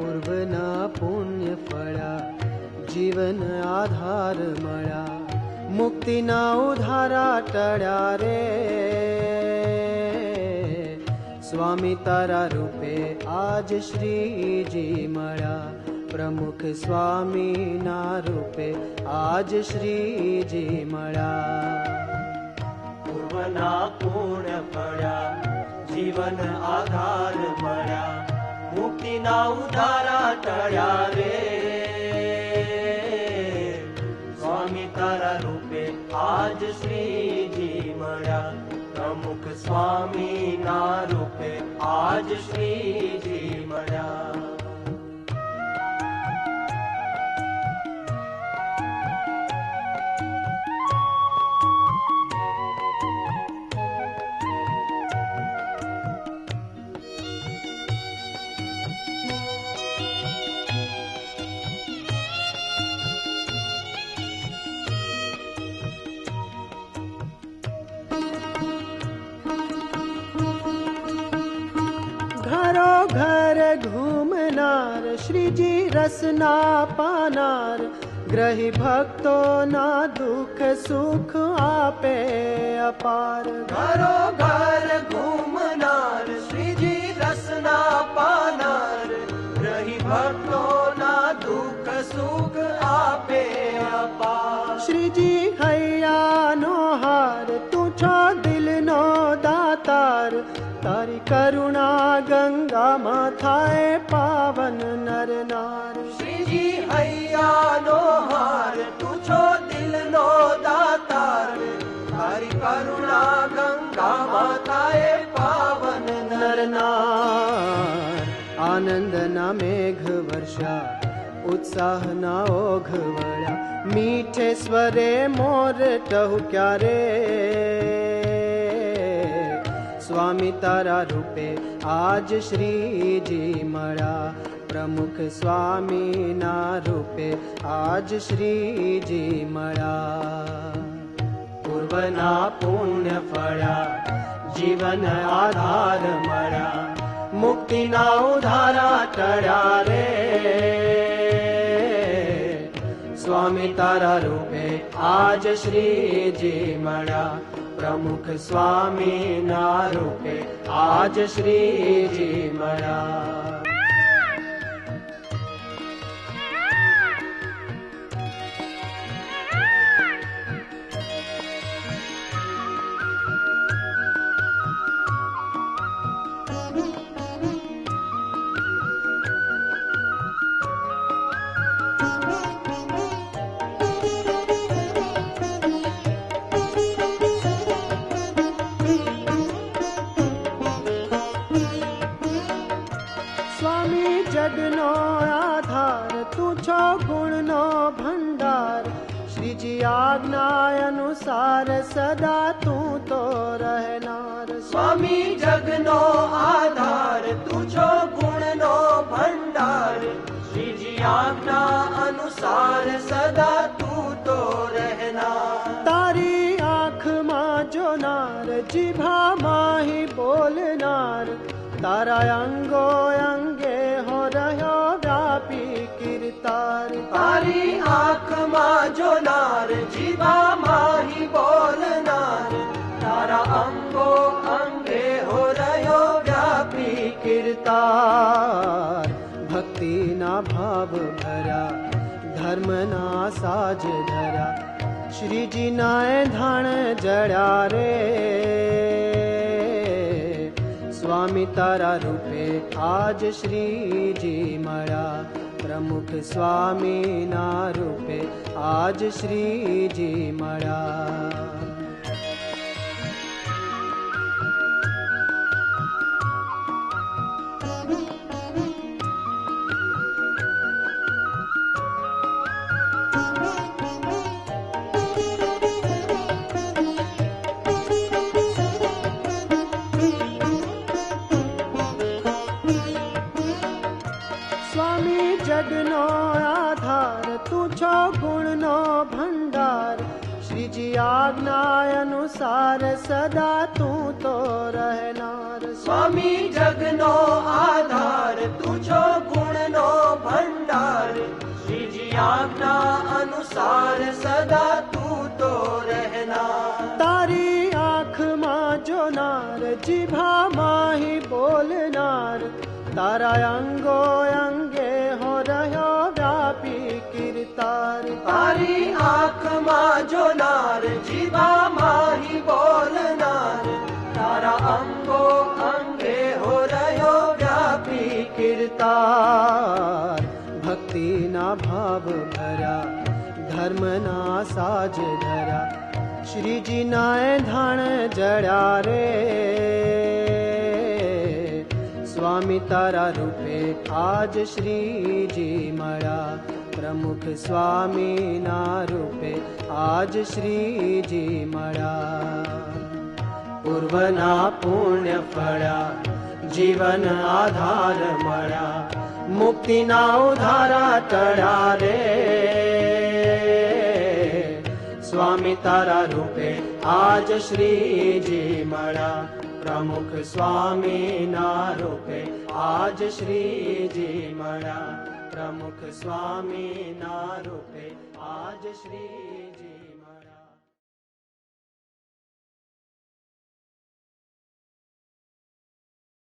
પૂર્વના પુણ્ય ફળ્યા, જીવન આધાર મળ્યા, મુક્તિના ઉધારા ટળ્યા રે. સ્વામી તારા રૂપે આજ શ્રીજી મળ્યા, પ્રમુખ સ્વામીના રૂપે આજ શ્રીજી મળ્યા. પૂર્વના પુણ્ય ફળ્યા, જીવન આધાર મળ્યા, મુક્તિના ઉધારા ટળ્યા રે. સ્વામી તારા રૂપે આજ શ્રીજી મળ્યા, પ્રમુખ સ્વામીના રૂપે આજ શ્રીજી મળ્યા. ઘરો ઘર ઘૂમનાર, શ્રીજી રસના પાનાર, ગ્રહી ભક્તોના દુઃખ સુખ આપે અપાર. ઘરો ઘર ઘૂમનાર, શ્રીજી રસના પાનાર, રહી ભક્તોના દુઃખ સુખ આપે અપાર. શ્રીજી હૈયાનો હાર, તું છો દિલનો દાતાર, તારી કરુણા ગંગામાં થાય પાવન નર નાર. શ્રીજી હૈયાનો હાર, તું છો દિલનો દાતાર, તારી કરુણા ગંગામાં થાય પાવન નર નાર. આનંદના મેઘ વર્ષા, ઉત્સાહના ઓઘ વળ્યા, મીઠે સ્વરે મોર ટહુક્યા રે. સ્વામી તારા રૂપે આજ શ્રીજી મળ્યા, પ્રમુખ સ્વામીના રૂપે આજ શ્રીજી મળ્યા. પૂર્વના પુણ્ય ફળ્યા, જીવન આધાર મળ્યા, મુક્તિના ઉધારા ટળ્યા રે. સ્વામી તારા રૂપે આજ શ્રીજી મળ્યા, પ્રમુખ સ્વામીના રૂપે આજ શ્રીજી મળ્યા. જગનો આધાર, તું છો ગુણનો ભંડાર, શ્રીજી આજ્ઞા અનુસાર સદા તું તો રહેનાર. સ્વામી જગનો આધાર, તું છો ગુણનો ભંડાર, શ્રીજી આજ્ઞા અનુસાર સદા તું તો રહેનાર. તારી આંખમાં જોનાર, જીભામાં હી બોલનાર, તારા અંગો અંગે હો રહ્યો વ્યાપી કીર્તાર. તારી આંખમાં જોનાર, જીભામાં હી બોલનાર, તારા અંગો અંગે હો રહ્યો વ્યાપી કીર્તાર. ભક્તિના ભાવ ભર્યા, ધર્મના સાજ ધર્યા, શ્રીજીના ધાણ જડ્યા રે. સ્વામી તારા રૂપે આજ શ્રીજી મળ્યા, પ્રમુખ સ્વામીના રૂપે આજ શ્રીજી મળ્યા. श्रीजी आज्ञा अनुसार सदा तू तो रहनार। स्वामी जगनो आधार तुझो गुणनो भंडार। श्रीजी आज्ञा अनुसार सदा तू तो रहनार। तारी आँख मां जोनार जिभा माही बोलनार। तारा अंगो अंगे हो रह्यो व्यापी कीर्तार। तारी आँख मां जोनार जीवा माही बोलनार। तारा अंगो अंगे हो रह्यो व्यापी कीर्तार। भक्ति ना भाव भरा धर्म ना साज धरा। श्रीजी नाए धाण जड़ा रे। स्वामी तारा रूपे आज श्रीजी मळा। प्रमुख स्वामी ना रूपे आज श्रीजी मळा। पूर्वना पुण्य फळा जीवन आधार मळा। मुक्तिना उधारा टळा रे। स्वामी तारा रूपे आज श्रीजी मळा। प्रमुख स्वामी ना रूपे आज श्रीजी मळा। प्रमुख स्वामी ना रूपे आज श्री